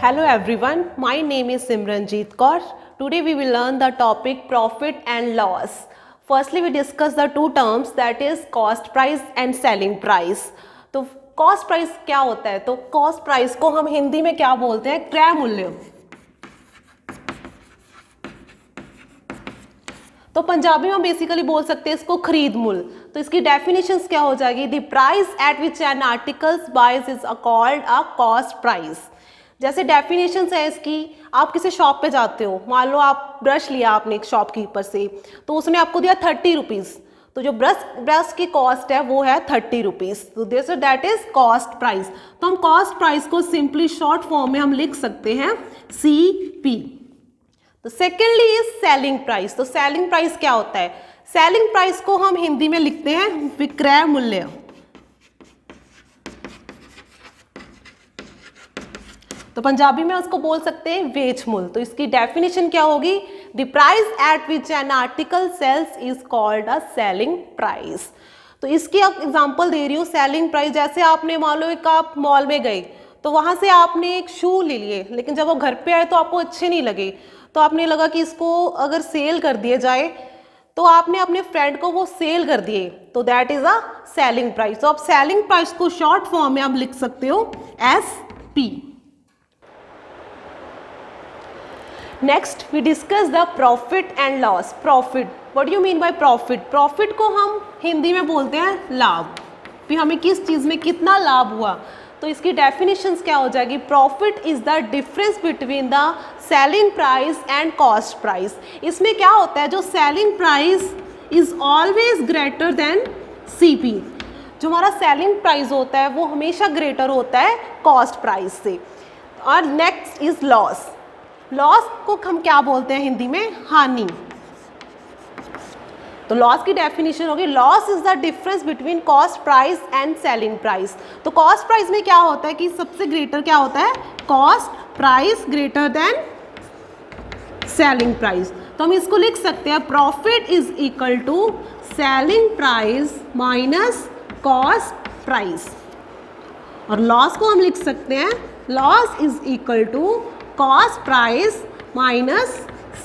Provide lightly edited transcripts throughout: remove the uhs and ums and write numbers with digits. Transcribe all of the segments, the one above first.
Hello everyone, my name is Simranjeet Kaur. Today we will learn the topic profit and loss. Firstly we discuss the two terms, that is cost price and selling price. तो cost price क्या होता है? तो cost price को हम हिंदी में क्या बोलते हैं? क्रय मूल्य. तो पंजाबी में हम बेसिकली बोल सकते हैं इसको खरीद मूल्य. तो इसकी डेफिनेशंस क्या हो जाएगी? The price at which an articles buys is called a cost price. जैसे डेफिनेशंस है इसकी, आप किसी शॉप पे जाते हो, मान लो आप ब्रश लिया आपने एक शॉपकीपर से, तो उसने आपको दिया 30 रुपीज़. तो जो ब्रश की कॉस्ट है वो है 30 रुपीज़. तो this that is cost price. तो हम कॉस्ट प्राइस को सिंपली शॉर्ट फॉर्म में हम लिख सकते हैं CP. तो सेकेंडली इज सेलिंग प्राइस. तो सेलिंग प्राइस क्या होता है? सेलिंग प्राइस को हम हिंदी में लिखते हैं विक्रय मूल्य. तो पंजाबी में उसको बोल सकते हैं वेच मूल्य. तो इसकी डेफिनेशन क्या होगी? The price at which an article sells is called a selling price. तो इसकी आप एग्जांपल दे रही हूँ. सेलिंग प्राइस जैसे आपने मान लो एक आप मॉल में गए, तो वहाँ से आपने एक शू ले लिए, लेकिन जब वो घर पे आए तो आपको अच्छे नहीं लगे, तो आपने लगा कि इसको अगर सेल कर दिया जाए, तो आपने अपने फ्रेंड को वो सेल कर दिए, तो that is a selling price. तो आप सेलिंग प्राइस को शॉर्ट फॉर्म में आप लिख सकते हो SP. Next we discuss the profit and loss. Profit, what do you mean by profit? Profit को हम हिंदी में बोलते हैं लाभ. फिर हमें किस चीज़ में कितना लाभ हुआ, तो इसकी डेफिनेशंस क्या हो जाएगी? Profit is the difference between the selling price and cost price. इसमें क्या होता है? जो selling price is always greater than CP. जो हमारा सेलिंग प्राइस होता है वो हमेशा ग्रेटर होता है कॉस्ट प्राइस से. और नेक्स्ट इज लॉस. लॉस को हम क्या बोलते हैं हिंदी में? हानि. तो लॉस की डेफिनेशन होगी loss is the difference between cost price and selling price. तो कॉस्ट प्राइस में क्या होता है कि सबसे ग्रेटर क्या होता है? Cost price greater than selling price. तो हम इसको लिख सकते हैं profit is equal to selling price minus cost price. और लॉस को हम लिख सकते हैं loss is equal to cost price minus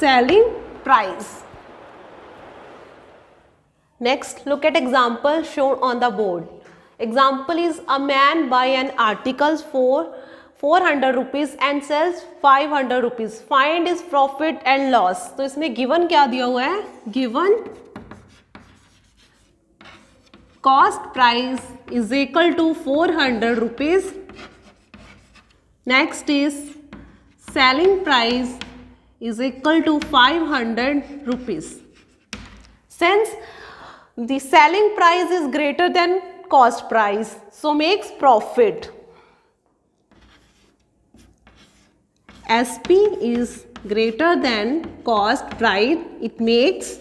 selling price. Next, look at example shown on the board. Example is a man buy an articles for 400 rupees and sells 500 rupees. Find his profit and loss. तो इसमें given क्या दिया हुआ है? Given cost price is equal to 400 rupees. Next is selling price is equal to 500 rupees. Since the selling price is greater than cost price, so makes profit. SP is greater than cost price, it makes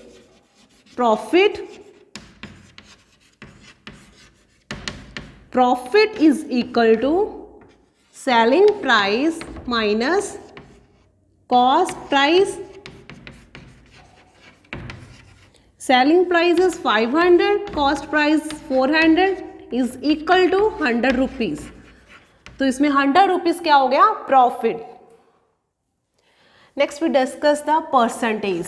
profit. Profit is equal to selling price minus cost price. Selling price is 500, cost price 400 is equal to 100 rupees. तो इसमें 100 rupees क्या हो गया? Profit. Next we discuss the percentage.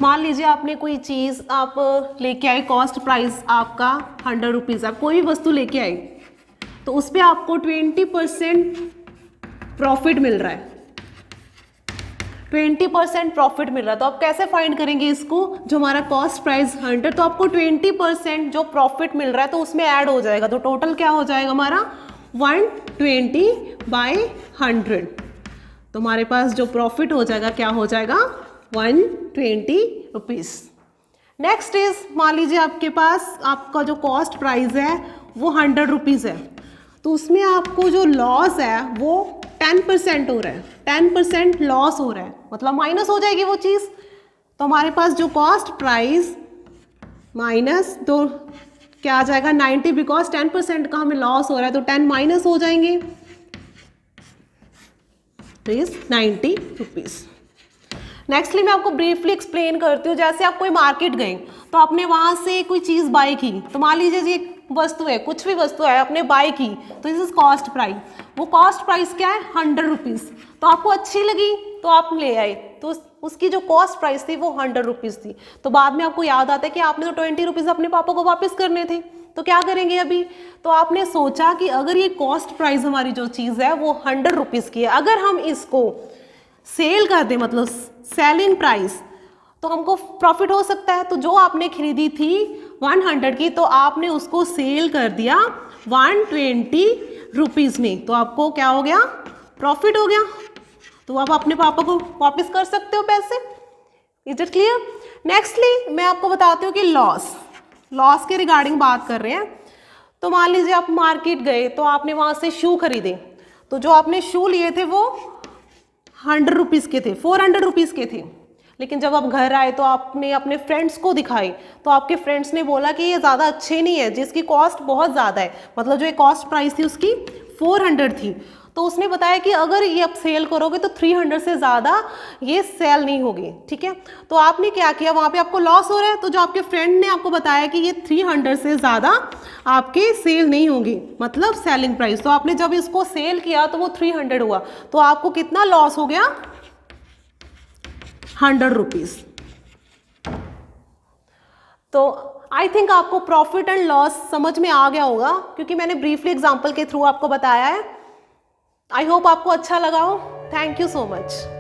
मान लीजिए आपने कोई चीज़ आप लेके आए, कॉस्ट प्राइस आपका 100 रुपीज़. आप कोई भी वस्तु लेके आए, तो उस पर आपको 20% प्रॉफिट मिल रहा है. 20% प्रॉफिट मिल रहा है. तो आप कैसे फाइंड करेंगे इसको? जो हमारा कॉस्ट प्राइस 100, तो आपको 20% जो प्रॉफिट मिल रहा है तो उसमें ऐड हो जाएगा. तो टोटल क्या हो जाएगा हमारा? 120/100. तो हमारे पास जो प्रॉफिट हो जाएगा क्या हो जाएगा? 120 रुपीज़. नेक्स्ट इज, मान लीजिए आपके पास आपका जो कॉस्ट प्राइस है वो 100 रुपीज़ है, तो उसमें आपको जो लॉस है वो 10% हो रहा है. 10% लॉस हो रहा है, मतलब माइनस हो जाएगी वो चीज़. तो हमारे पास जो कॉस्ट प्राइस माइनस तो क्या आ जाएगा? 90, बिकॉज 10% का हमें लॉस हो रहा है, तो 10 माइनस हो जाएंगे. तो इज 90 रुपीज़. नेक्स्टली मैं आपको ब्रीफली एक्सप्लेन करती हूँ. जैसे आप कोई मार्केट गए, तो आपने वहाँ से कोई चीज़ बाय की, तो मान लीजिए जी वस्तु है, कुछ भी वस्तु है आपने बाय की, तो दिस इज कॉस्ट प्राइस। वो कॉस्ट प्राइस क्या है 100 रुपीज़, तो आपको अच्छी लगी तो आप ले आए, तो उसकी जो कॉस्ट प्राइस थी वो 100 रुपीज़ थी। तो बाद में आपको याद आता है कि आपने तो 20 रुपीज़ अपने पापा को वापस करने थे, तो क्या करेंगे अभी? तो आपने सोचा कि अगर ये कॉस्ट प्राइस हमारी जो चीज़ है वो 100 रुपीज़ की है, अगर हम इसको सेल कर दें, मतलब सेलिंग प्राइस, तो हमको प्रॉफिट हो सकता है। तो जो आपने खरीदी थी 100 की, तो आपने उसको सेल कर दिया 120 रुपीज़ में, तो आपको क्या हो गया? प्रॉफिट हो गया। तो आप अपने पापा को वापस कर सकते हो पैसे। Is it clear? नेक्स्टली मैं आपको बताती हूँ कि लॉस के रिगार्डिंग बात कर रहे हैं। तो मान लीजिए आप मार्केट गए, तो आपने वहाँ से शू खरीदे, तो जो आपने शू लिए थे वो 100 रुपीज़ के थे, 400 रुपीज़ के थे, लेकिन जब आप घर आए तो आपने अपने फ्रेंड्स को दिखाए, तो आपके फ्रेंड्स ने बोला कि ये ज़्यादा अच्छे नहीं है, जिसकी कॉस्ट बहुत ज़्यादा है, मतलब जो ये कॉस्ट प्राइस थी उसकी 400 थी। तो उसने बताया कि अगर ये आप सेल करोगे तो 300 से ज़्यादा ये सेल नहीं होगी, ठीक है। तो आपने क्या किया, वहाँ पे आपको लॉस हो रहा है, तो जो आपके फ्रेंड ने आपको बताया कि ये 300 से ज़्यादा आपके सेल नहीं होगी, मतलब सेलिंग प्राइस, तो आपने जब इसको सेल किया तो वो 300 हुआ, तो आपको कितना लॉस हो गया? 100 रुपीज़। तो आई थिंक आपको प्रॉफिट एंड लॉस समझ में आ गया होगा, क्योंकि मैंने ब्रीफली एग्जाम्पल के थ्रू आपको बताया है। आई होप आपको अच्छा लगा हो। Thank you so much.